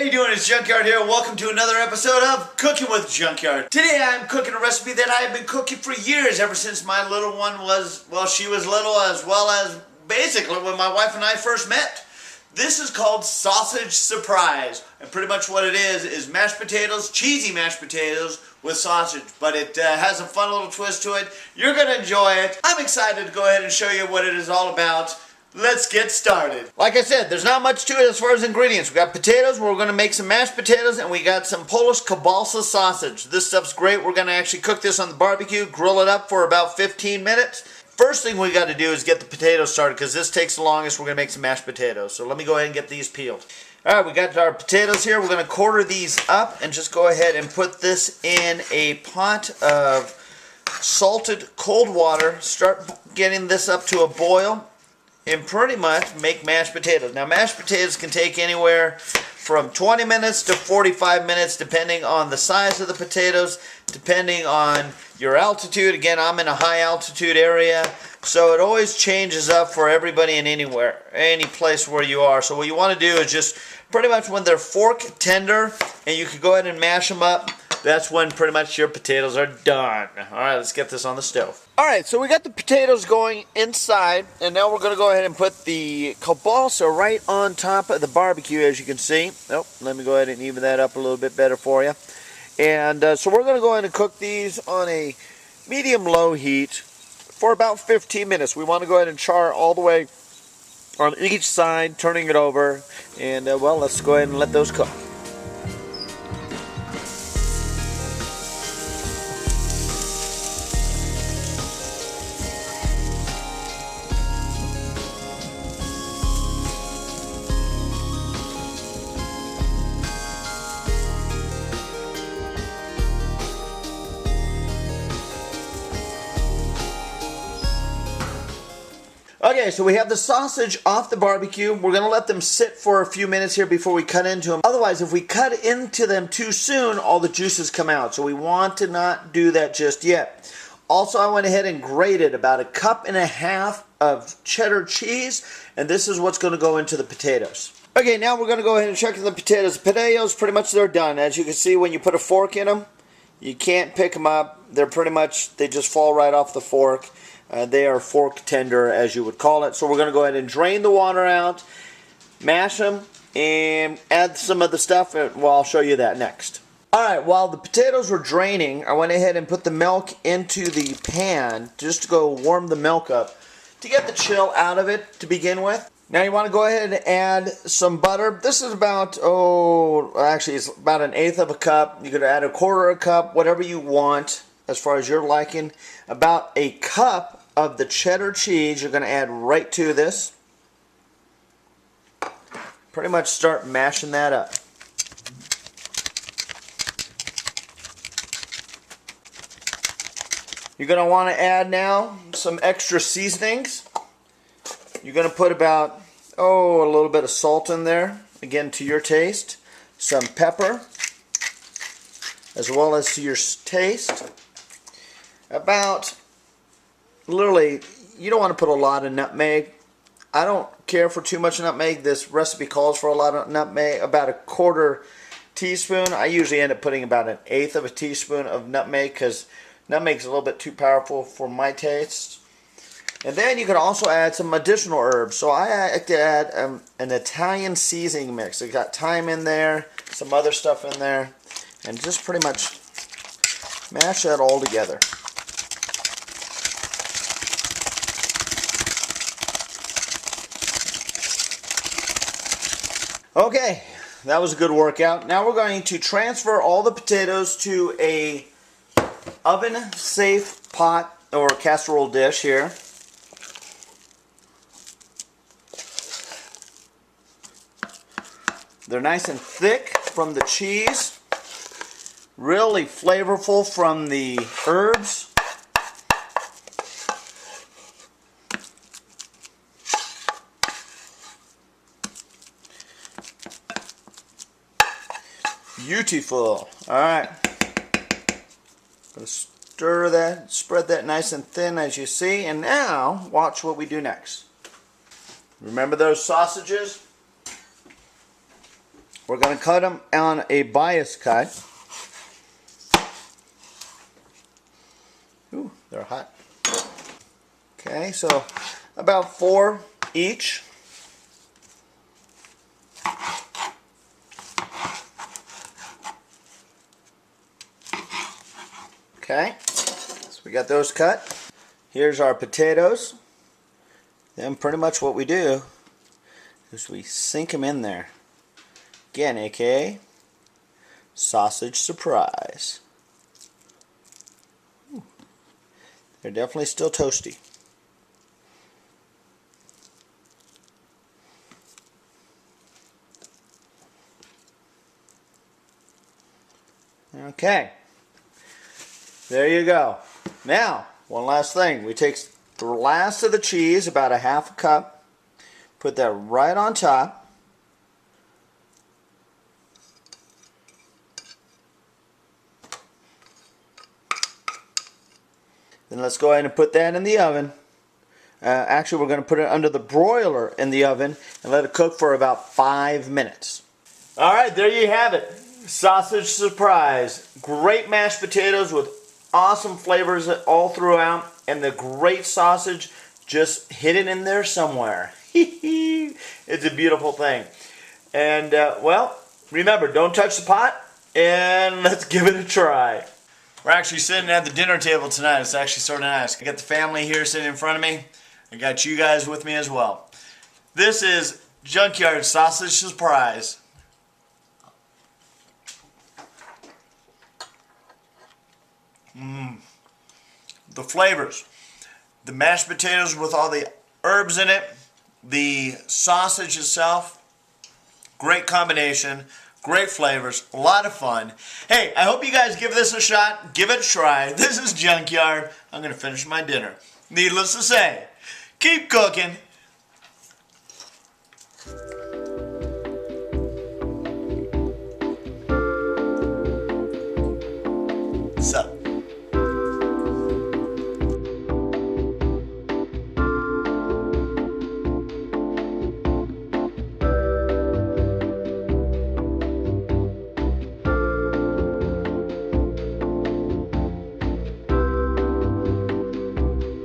you doing? It's Junkyard here. Welcome to another episode of Cooking with Junkyard. Today I'm cooking a recipe that I have been cooking for years, ever since my little one was, well, she was little, as well as basically when my wife and I first met. This is called Sausage Surprise, and pretty much what it is mashed potatoes, cheesy mashed potatoes with sausage, but it has a fun little twist to it. You're going to enjoy it. I'm excited to go ahead and show you what it is all about. Let's get started. Like I said, there's not much to it as far as ingredients. We got potatoes, we're going to make some mashed potatoes, and we got some Polish kielbasa sausage. This stuff's great. We're going to actually cook this on the barbecue, grill it up for about 15 minutes. First thing we got to do is get the potatoes started, because this takes the longest. We're going to make some mashed potatoes. So let me go ahead and get these peeled. Alright, we got our potatoes here. We're going to quarter these up and just go ahead and put this in a pot of salted cold water. Start getting this up to a boil. And pretty much make mashed potatoes. Now mashed potatoes can take anywhere from 20 minutes to 45 minutes depending on the size of the potatoes, depending on your altitude. Again, I'm in a high altitude area, so it always changes up for everybody in any place where you are. So what you want to do is just pretty much when they're fork tender and you can go ahead and mash them up, that's when pretty much your potatoes are done. Alright, let's get this on the stove. Alright, so we got the potatoes going inside, and now we're going to go ahead and put the kielbasa right on top of the barbecue, as you can see. Oh, let me go ahead and even that up a little bit better for you. And so we're going to go ahead and cook these on a medium-low heat for about 15 minutes. We want to go ahead and char all the way on each side, turning it over. And, well, let's go ahead and let those cook. Okay, so we have the sausage off the barbecue. We're going to let them sit for a few minutes here before we cut into them. Otherwise, if we cut into them too soon, all the juices come out. So we want to not do that just yet. Also, I went ahead and grated about 1.5 cups of cheddar cheese, and this is what's going to go into the potatoes. Okay, now we're going to go ahead and check in the potatoes. The potatoes, pretty much they're done. As you can see, when you put a fork in them, you can't pick them up. They're pretty much, they just fall right off the fork. They are fork tender, as you would call it. So we're going to go ahead and drain the water out, mash them, and add some of the stuff. Well, I'll show you that next. Alright, while the potatoes were draining, I went ahead and put the milk into the pan just to go warm the milk up to get the chill out of it to begin with. Now you want to go ahead and add some butter. This is about, actually it's about 1/8 cup. You could add 1/4 cup, whatever you want as far as your liking. About 1 cup of the cheddar cheese you're going to add right to this. Pretty much start mashing that up. You're going to want to add now some extra seasonings. You're going to put about, a little bit of salt in there, again to your taste. Some pepper, as well as to your taste. About, literally, you don't want to put a lot of nutmeg. I don't care for too much nutmeg. This recipe calls for a lot of nutmeg, about 1/4 teaspoon. I usually end up putting about 1/8 teaspoon of nutmeg, because nutmeg's a little bit too powerful for my taste. And then you can also add some additional herbs. So I like to add an Italian seasoning mix. I got thyme in there, some other stuff in there, and just pretty much mash that all together. Okay, that was a good workout. Now we're going to transfer all the potatoes to a oven-safe pot or casserole dish here. They're nice and thick from the cheese, really flavorful from the herbs. Beautiful. Alright. Gonna stir that, spread that nice and thin as you see, and now watch what we do next. Remember those sausages? We're going to cut them on a bias cut. Ooh, they're hot. Okay, so about 4 each. Okay, so we got those cut. Here's our potatoes. Then pretty much what we do is we sink them in there. Again, aka sausage surprise. Ooh, they're definitely still toasty. Okay, there you go. Now, one last thing. We take the last of the cheese, about a half a cup, put that right on top. Then let's go ahead and put that in the oven. Actually, we're going to put it under the broiler in the oven and let it cook for about 5 minutes. Alright, there you have it. Sausage surprise. Great mashed potatoes with awesome flavors all throughout, and the great sausage just hidden in there somewhere. It's a beautiful thing. And, well, remember, don't touch the pot, and let's give it a try. We're actually sitting at the dinner table tonight. It's actually sort of nice. I got the family here sitting in front of me. I got you guys with me as well. This is Junkyard Sausage Surprise. The flavors. The mashed potatoes with all the herbs in it. The sausage itself. Great combination. Great flavors. A lot of fun. Hey, I hope you guys give this a shot. Give it a try. This is Junkyard. I'm going to finish my dinner. Needless to say, keep cooking.